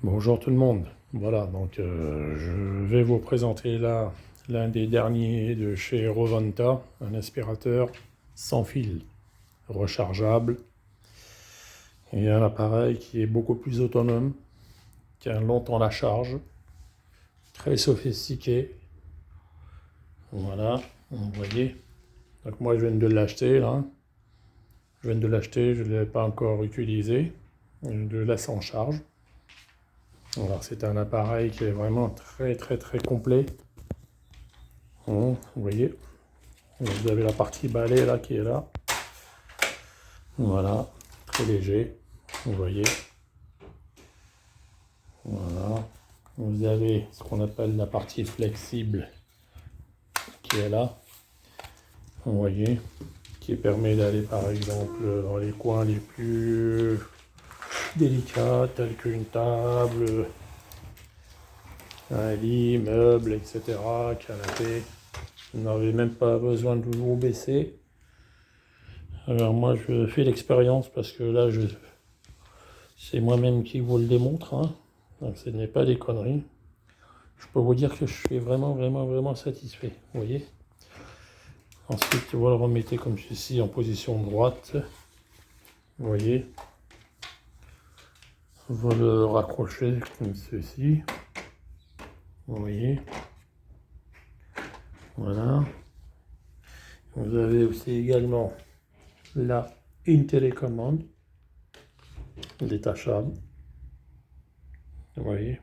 Bonjour tout le monde. Voilà, donc je vais vous présenter là l'un des derniers de chez Rovanta, un aspirateur sans fil, rechargeable, et un appareil qui est beaucoup plus autonome, tient longtemps la charge, très sophistiqué. Voilà, vous voyez. Donc moi je viens de l'acheter là. Je viens de l'acheter, je ne l'ai pas encore utilisé. Je le laisse en charge. Alors c'est un appareil qui est vraiment très complet. Vous voyez, vous avez la partie balai là qui est là. Voilà, très léger. Vous voyez. Voilà. Vous avez ce qu'on appelle la partie flexible qui est là. Vous voyez, qui permet d'aller par exemple dans les coins les plus délicats, tels qu'une table, un lit, meuble, etc., canapé. Vous n'avez même pas besoin de vous baisser. Alors moi je fais l'expérience parce que là c'est moi-même qui vous le démontre, hein. Donc ce n'est pas des conneries. Je peux vous dire que je suis vraiment satisfait. Vous voyez. Ensuite vous le remettez comme ceci en position droite. Vous voyez. Vous le raccrochez comme ceci. Vous voyez. Voilà. Vous avez aussi également là une télécommande détachable. Vous voyez.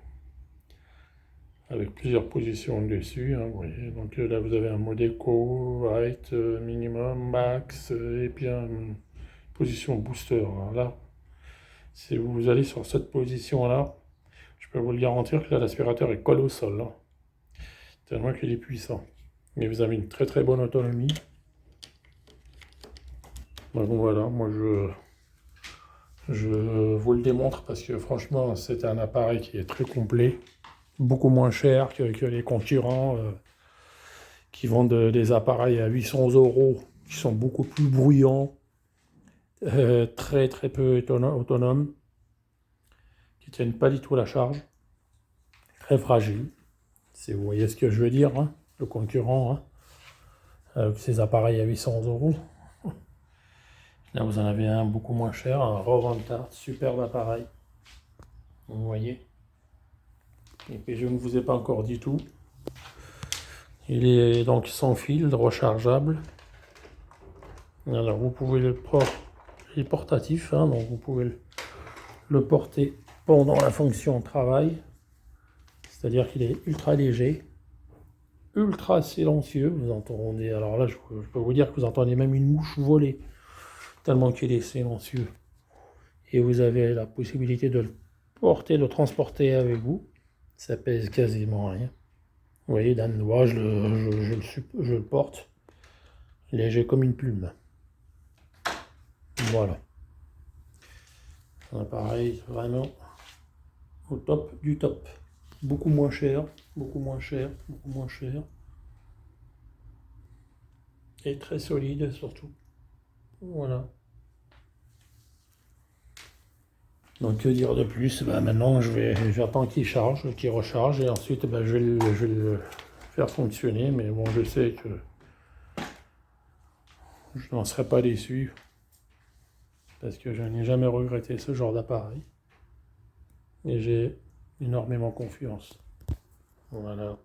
Avec plusieurs positions dessus, hein, vous voyez. Donc là vous avez un mode éco, right, minimum, max, et puis une position booster. Alors là, si vous allez sur cette position là, je peux vous le garantir que là l'aspirateur est collé au sol, hein, tellement qu'il est puissant. Mais vous avez une très bonne autonomie. Donc voilà, moi je vous le démontre parce que franchement c'est un appareil qui est très complet, beaucoup moins cher que les concurrents qui vendent des appareils à 800 €, qui sont beaucoup plus bruyants, très peu autonomes, qui tiennent pas du tout la charge, très fragiles, si vous voyez ce que je veux dire, hein, le concurrent, hein, avec ces appareils à 800 €. Là vous en avez un beaucoup moins cher, un Rovanta, superbe appareil, vous voyez. Et puis je ne vous ai pas encore dit tout. Il est donc sans fil, rechargeable. Alors vous pouvez il est portatif, hein, donc vous pouvez le porter pendant la fonction travail. C'est-à-dire qu'il est ultra léger, ultra silencieux. Vous entendez, alors là je peux vous dire que vous entendez même une mouche voler, tellement qu'il est silencieux. Et vous avez la possibilité de le porter, de le transporter avec vous. Ça pèse quasiment rien. Vous voyez, d'un doigt, je le porte, léger comme une plume. Voilà. Un appareil vraiment au top du top. Beaucoup moins cher. Et très solide surtout. Voilà. Donc que dire de plus? Maintenant j'attends qu'il charge, qu'il recharge, et ensuite je vais le faire fonctionner. Mais bon, je sais que je n'en serai pas déçu parce que je n'ai jamais regretté ce genre d'appareil et j'ai énormément confiance. Voilà.